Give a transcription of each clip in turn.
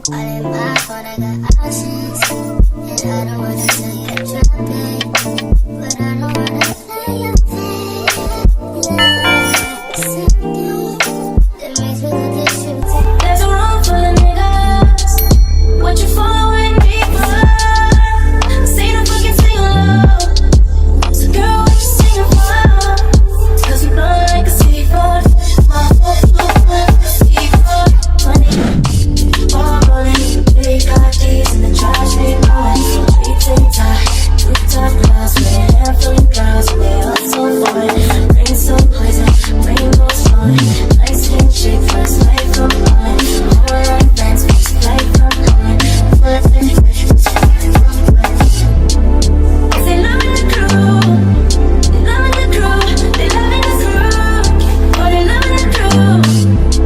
All in my phone, I got options. And I don't wanna tell you to drop it, but I don't wanna play your thing. Yeah, something that makes me look at you. There's a room full of niggas. What you following me for? Say the fucking sing along. So girl, what you singing for? Cause you know like a seaford. My seaford money. All rolling, big car keys in the trash, we blowing. We take time, rooftop clouds, with a handful of girls, and they all so fine. Rain so poison, rainbows falling. Light skin chick, first light from falling. All right, friends, first light from falling. They loving the crew, they loving the crew, they loving the crew. Oh, they loving the crew,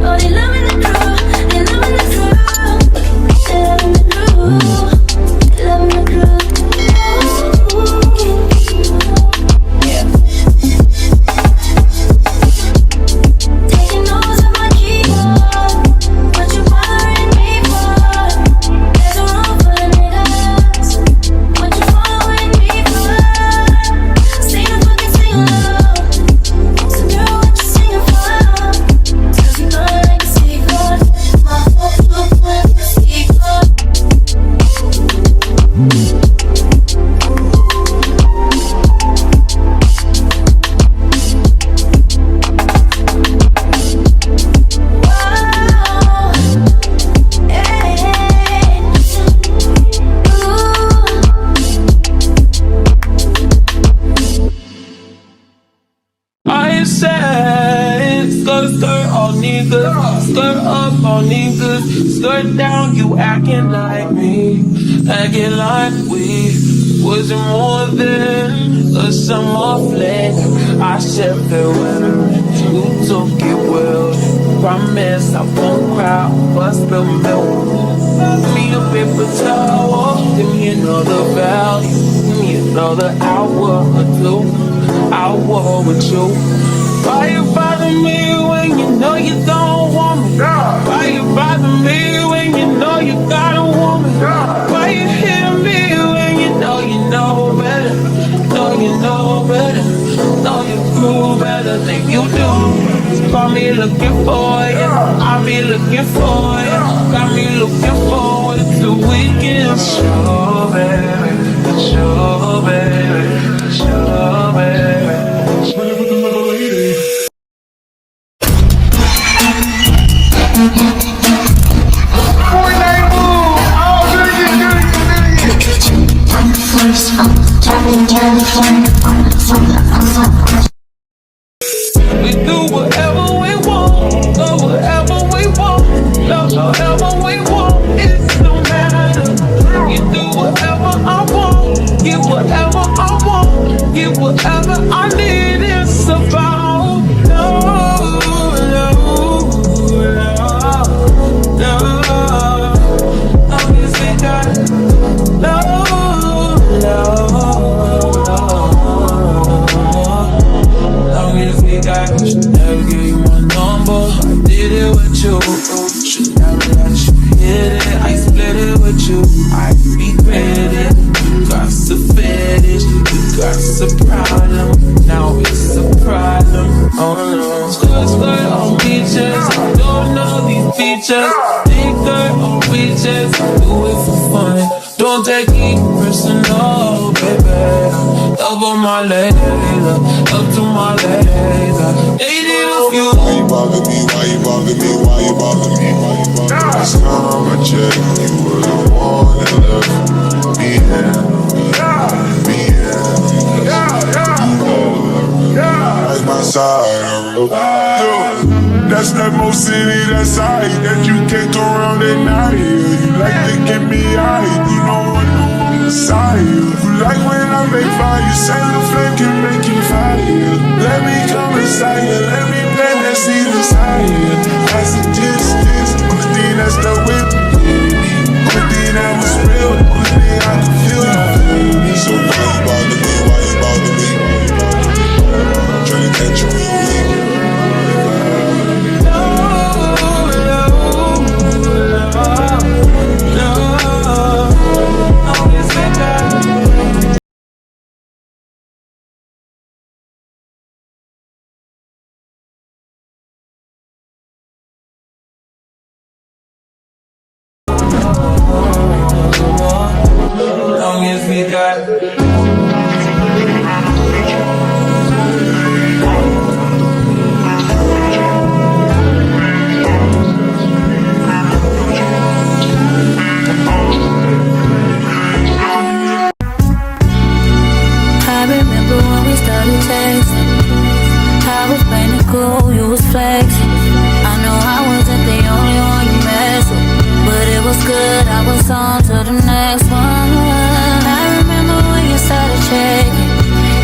oh, they loving the crew, they loving the crew. Skirt down, you acting like me, acting like we wasn't more than a summer fling. I said farewell, you took it well. Promise I won't cry, bust the milk. Me a paper towel, give me another value, give me another hour or two. Hour with you. Why you bother me when you know you don't want me? Why you bother me when you know you got a woman? Why you hit me when you know better? Know you know better, know you prove better than you do. Call me looking for you, I'll be looking for you. Got me looking forward to weekend. Sure, baby, sure, baby, sure, baby. We do whatever we want, go wherever we want, love however we want, it don't matter. You do whatever I want, get whatever I want, get whatever I need, it's about love, love, love, love. Long as we got love, love, long as we got, should never give you my number. I did it with you, should never let you hit it. I split it with you, I regret it. You got a fetish, you got a problem. Now it's a problem, oh no. Skirt on beaches, I don't know these features. Big dirt on beaches, do it for fun. Don't take it personal, baby. Up on my lady, up to my lady. They did a few. Why you bother me? Why you bother me? Why you bother me? Why you bother me? Last time I checked, you were the one that left me like my side. That's that most city, that side that you can't go around at night. You like to get me high, you don't want no one beside you. You like when I make fire, you say the flame can make you fire. Let me come inside you, let me plant that seed inside you. That's a distance, only thing that's the whip. Only thing that was real, only thing I could feel you. So why you bother me, why you bother me? Trying to catch you real weak. pass on to the next one. I remember when you started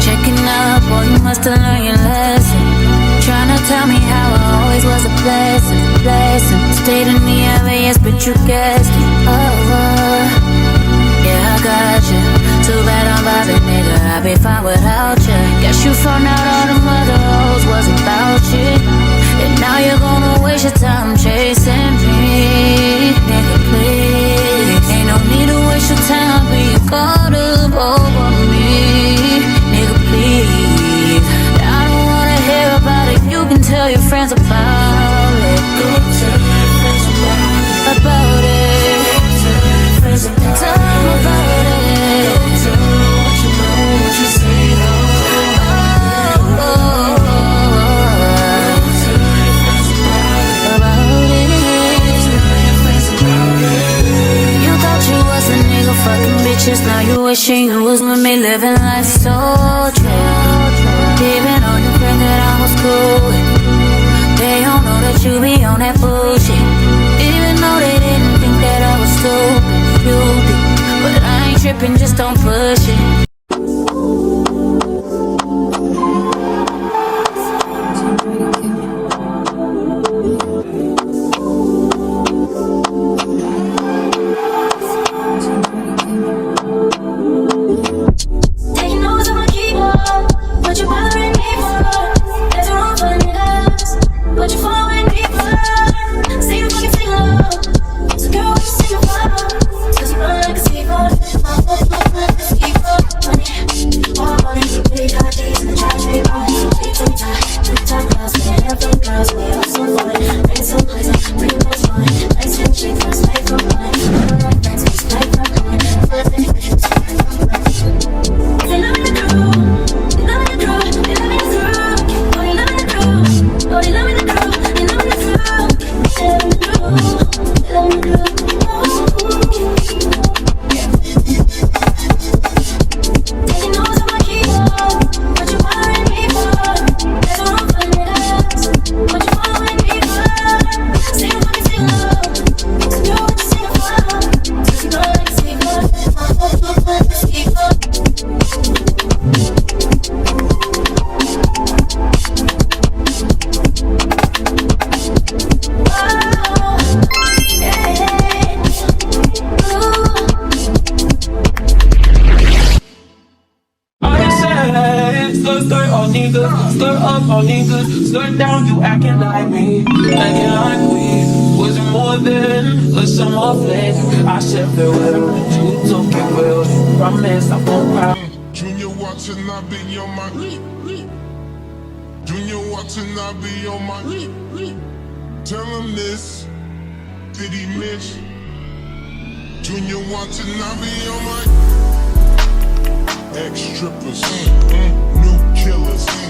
checking up, boy, you must have learned your lesson. Trying to tell me how I always was a blessing. Stayed in the areas, but you guessed it. Yeah, I got you. Too bad I'm vibing, nigga, I'd be fine without you. Guess you found out all them other hoes was about you. And now you're gonna waste your time chasing me. Nigga, please, ain't no need to waste your time being caught up over me. Nigga, please, I don't wanna hear about it. You can tell your friends about it. Go tell your friends about it. Tell them about it. Go tell them what you know, what you say, fucking bitches, now you wishing you was with me, living life so true. Even on your friend that I was cool with, they don't know that you be on that bullshit. Even though they didn't think that I was stupid, you did. But I ain't tripping, just don't push it. Skirt up on niggas, skirt down, you acting like me. Acting like we wasn't more than a summer fling. I said farewell, you took it well. Promise I won't cry. Junior watching, I be on my Junior watching, I be on my Tell him this, did he miss? Junior watching, I be on my ex-strippers, new killers.